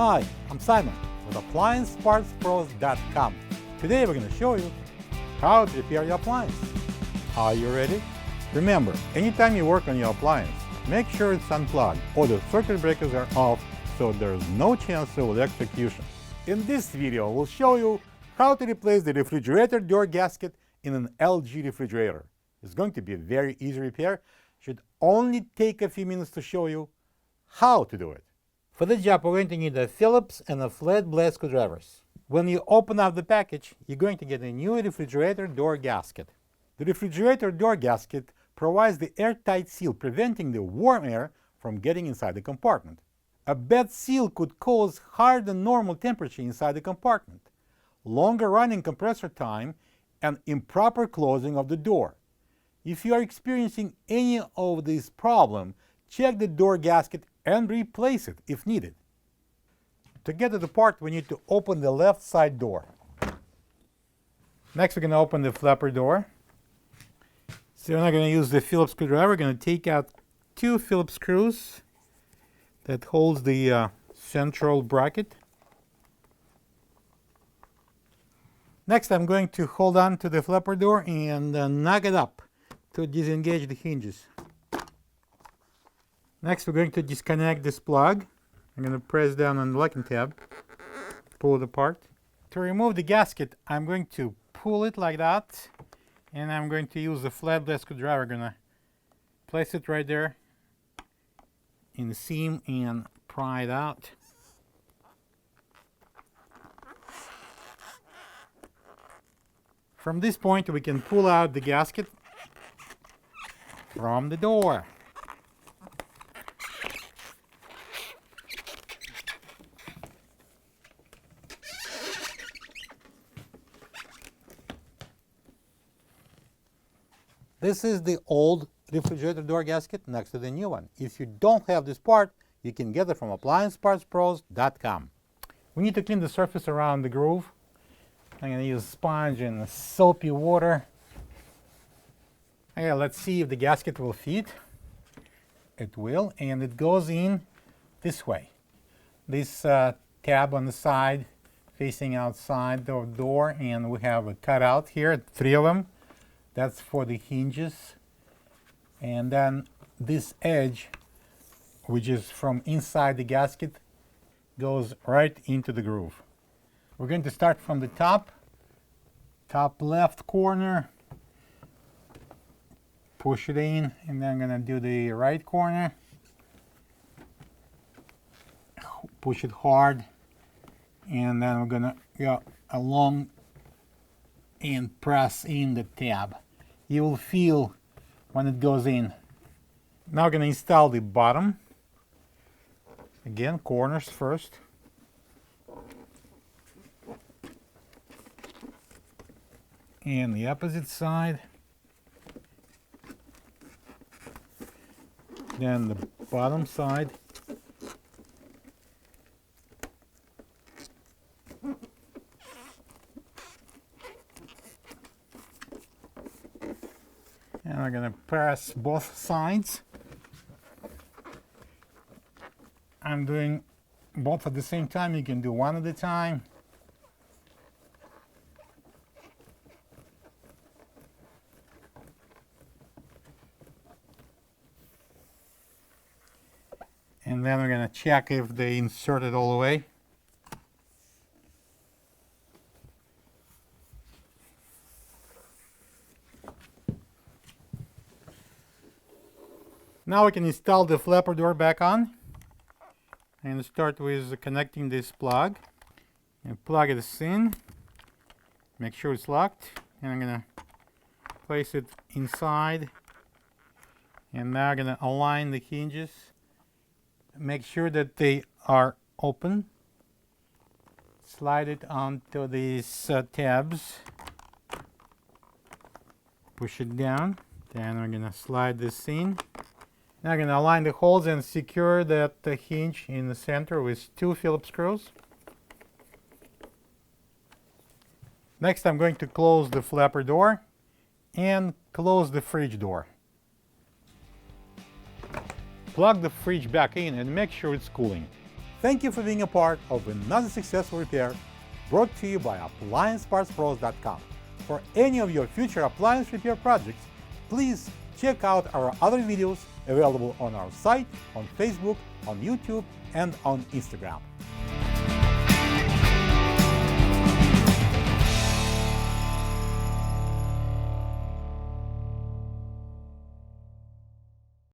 Hi, I'm Simon with AppliancePartsPros.com. Today we're going to show you how to repair your appliance. Are you ready? Remember, anytime you work on your appliance, make sure it's unplugged or the circuit breakers are off so there's no chance of electrocution. In this video, we'll show you how to replace the refrigerator door gasket in an LG refrigerator. It's going to be a very easy repair. Should only take a few minutes to show you how to do it. For this job, we're going to need a Phillips and a flat blade screwdrivers. When you open up the package, you're going to get a new refrigerator door gasket. The refrigerator door gasket provides the airtight seal, preventing the warm air from getting inside the compartment. A bad seal could cause higher than normal temperature inside the compartment, longer running compressor time, and improper closing of the door. If you are experiencing any of these problems, check the door gasket and replace it if needed. To get to the part, we need to open the left side door. Next, we're going to open the flapper door. So we're not going to use the Phillips screwdriver. We're going to take out two Phillips screws that holds the central bracket. Next, I'm going to hold on to the flapper door and knock it up to disengage the hinges. Next, we're going to disconnect this plug. I'm going to press down on the locking tab, pull it apart. To remove the gasket, I'm going to pull it like that, and I'm going to use the flat blade screwdriver. I'm going to place it right there in the seam and pry it out. From this point, we can pull out the gasket from the door. This is the old refrigerator door gasket next to the new one. If you don't have this part, you can get it from AppliancePartsPros.com. We need to clean the surface around the groove. I'm going to use sponge and soapy water. Okay, let's see if the gasket will fit. It will, and it goes in this way. This tab on the side facing outside the door, and we have a cutout here, 3 of them. That's for the hinges. And then this edge, which is from inside the gasket, goes right into the groove. We're going to start from the top left corner, push it in, and then I'm going to do the right corner, push it hard, and then we're going to go along and press in the tab. You will feel when it goes in. Now we're going to install the bottom. Again, corners first. And the opposite side. Then the bottom side. And we're going to press both sides. I'm doing both at the same time. You can do one at a time. And then we're going to check if they inserted all the way. Now we can install the flapper door back on, and start with connecting this plug and plug it in. Make sure it's locked, and I'm going to place it inside, and now I'm going to align the hinges. Make sure that they are open. Slide it onto these tabs. Push it down. Then we're going to slide this in. Now I'm going to align the holes and secure that hinge in the center with 2 Phillips screws. Next, I'm going to close the flapper door and close the fridge door. Plug the fridge back in and make sure it's cooling. Thank you for being a part of another successful repair brought to you by AppliancePartsPros.com. For any of your future appliance repair projects, please check out our other videos available on our site, on Facebook, on YouTube, and on Instagram.